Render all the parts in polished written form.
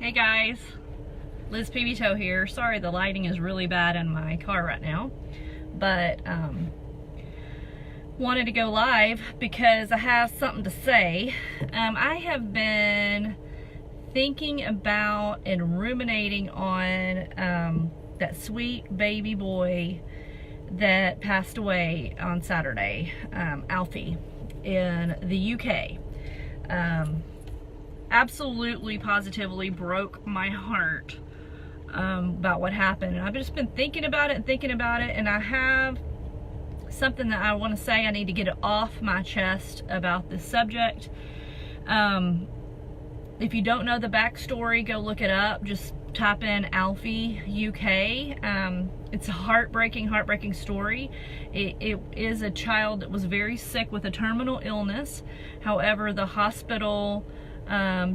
Hey guys, Liz PB here. Sorry the lighting is really bad in my car right now, but wanted to go live because I have something to say. I have been thinking about and ruminating on that sweet baby boy that passed away on Saturday, Alfie, in the UK. Absolutely, positively broke my heart about what happened. And I've just been thinking about it, and I have something that I want to say. I need to get it off my chest about this subject. If you don't know the backstory, go look it up. Just type in Alfie UK. It's a heartbreaking story. It is a child that was very sick with a terminal illness. However, the hospital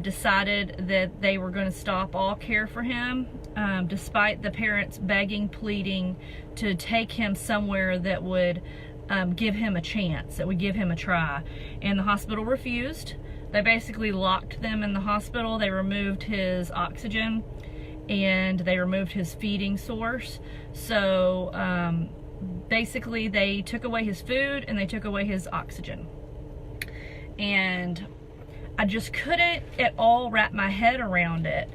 decided that they were going to stop all care for him, despite the parents begging, pleading to take him somewhere that would give him a chance, that would give him a try. And the hospital refused. They basically locked them in the hospital. They removed his oxygen and they removed his feeding source. So basically they took away his food and they took away his oxygen. And I just couldn't at all wrap my head around it,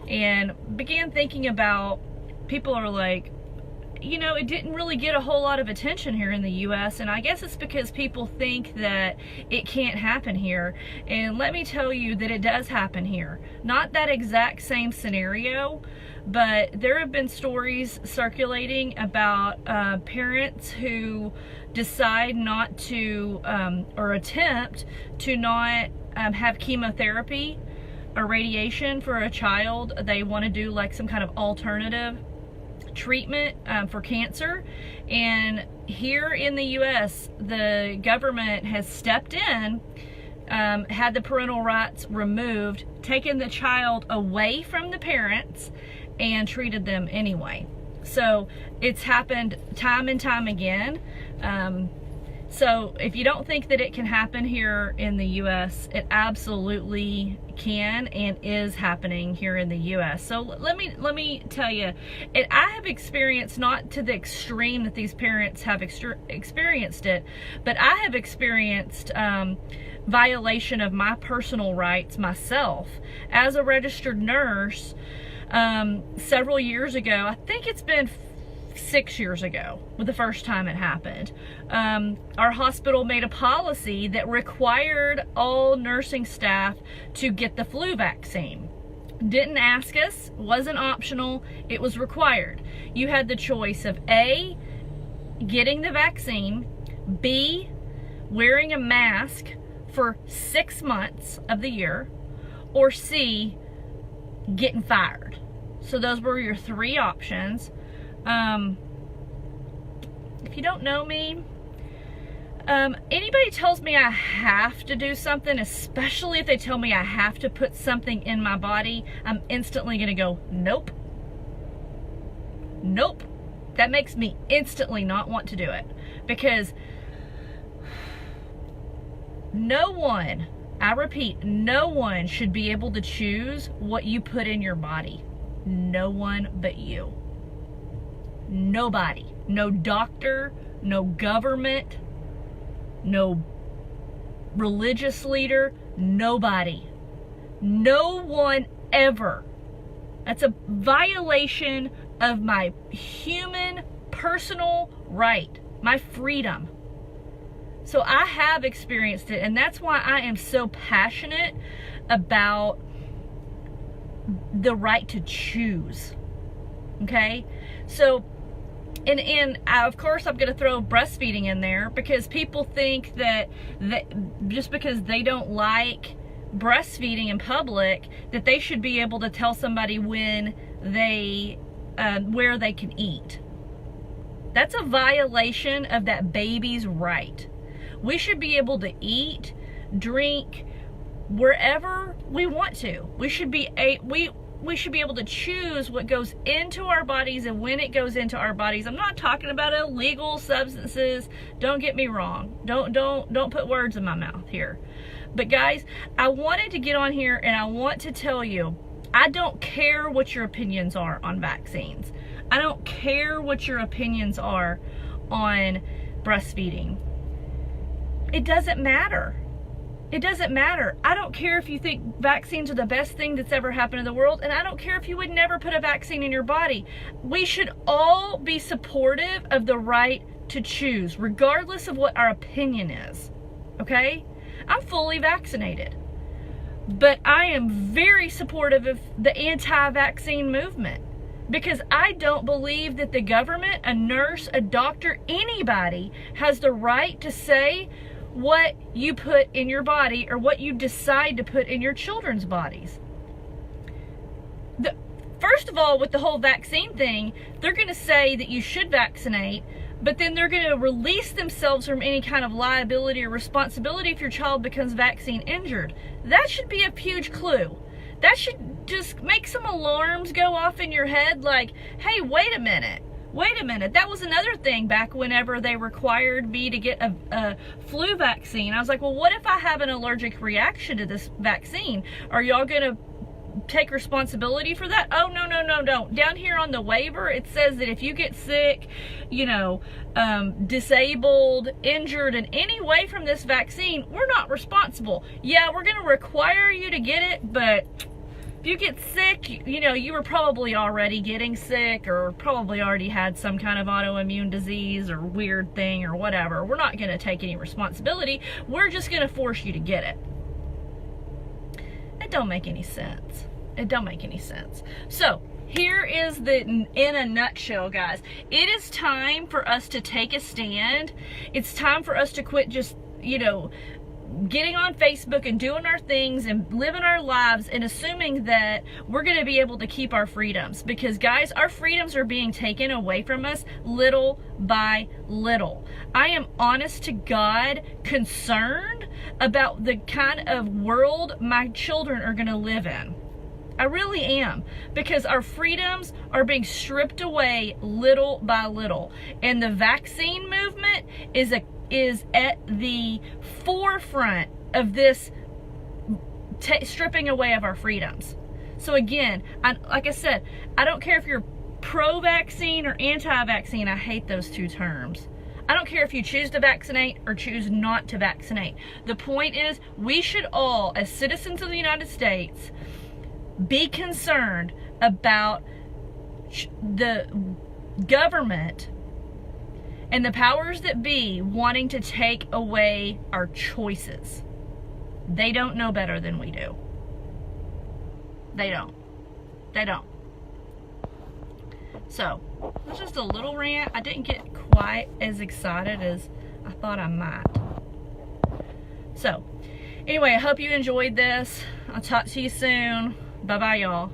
and began thinking about, people are like, you know, it didn't really get a whole lot of attention here in the US, and I guess it's because people think that it can't happen here. And let me tell you that it does happen here. Not that exact same scenario, but there have been stories circulating about parents who decide not to, or attempt to not have chemotherapy or radiation for a child. They want to do like some kind of alternative treatment for cancer. And here in the US, the government has stepped in, had the parental rights removed, taken the child away from the parents, and treated them anyway. So it's happened time and time again. So if you don't think that it can happen here in the US, it absolutely can and is happening here in the US. So let me tell you, I have experienced, not to the extreme that these parents have experienced it, but I have experienced violation of my personal rights myself as a registered nurse several years ago. I think it's been 6 years ago, was the first time it happened. Our hospital made a policy that required all nursing staff to get the flu vaccine. Didn't ask us, wasn't optional, it was required. You had the choice of A, getting the vaccine, B, wearing a mask for 6 months of the year, or C, getting fired. So those were your three options. If you don't know me, anybody tells me I have to do something, especially if they tell me I have to put something in my body, I'm instantly gonna go, nope. Nope. That makes me instantly not want to do it, because no one, I repeat, no one should be able to choose what you put in your body. No one but you. Nobody. No doctor, no government, no religious leader, nobody. No one ever. That's a violation of my human personal right, my freedom. So I have experienced it, and that's why I am so passionate about the right to choose. Okay? So, and of course I'm going to throw breastfeeding in there, because people think that just because they don't like breastfeeding in public, that they should be able to tell somebody when they, where they can eat. That's a violation of that baby's right. We should be able to eat, drink, wherever we want to. We should be able to choose what goes into our bodies and when it goes into our bodies. I'm not talking about illegal substances. Don't get me wrong. Don't put words in my mouth here. But guys, I wanted to get on here and I want to tell you I don't care what your opinions are on vaccines. I don't care what your opinions are on breastfeeding. It doesn't matter. It doesn't matter. I don't care if you think vaccines are the best thing that's ever happened in the world, and I don't care if you would never put a vaccine in your body. We should all be supportive of the right to choose, regardless of what our opinion is. Okay? I'm fully vaccinated. But I am very supportive of the anti-vaccine movement, because I don't believe that the government, a nurse, a doctor, anybody has the right to say what you put in your body or what you decide to put in your children's bodies. First of all, with the whole vaccine thing, they're going to say that you should vaccinate, but then they're going to release themselves from any kind of liability or responsibility if your child becomes vaccine injured. That should be a huge clue. That should just make some alarms go off in your head, like, hey, wait a minute. That was another thing back whenever they required me to get a flu vaccine. I was like, well, what if I have an allergic reaction to this vaccine? Are y'all going to take responsibility for that? Oh, no. Down here on the waiver, it says that if you get sick, disabled, injured in any way from this vaccine, we're not responsible. Yeah, we're going to require you to get it, but if you get sick, you were probably already getting sick or probably already had some kind of autoimmune disease or weird thing or whatever. We're not going to take any responsibility. We're just going to force you to get it. It don't make any sense. It don't make any sense. So here is in a nutshell, guys. It is time for us to take a stand. It's time for us to quit just, getting on Facebook and doing our things and living our lives and assuming that we're going to be able to keep our freedoms. Because, guys, our freedoms are being taken away from us little by little. I am, honest to God, concerned about the kind of world my children are going to live in. I really am, because our freedoms are being stripped away little by little. And the vaccine movement is at the forefront of this stripping away of our freedoms. So again, like I said, I don't care if you're pro-vaccine or anti-vaccine. I hate those two terms. I don't care if you choose to vaccinate or choose not to vaccinate. The point is, we should all, as citizens of the United States, be concerned about the government and the powers that be wanting to take away our choices. They don't know better than we do. They don't. So, it was just a little rant. I didn't get quite as excited as I thought I might. So, anyway, I hope you enjoyed this. I'll talk to you soon. Bye-bye, y'all.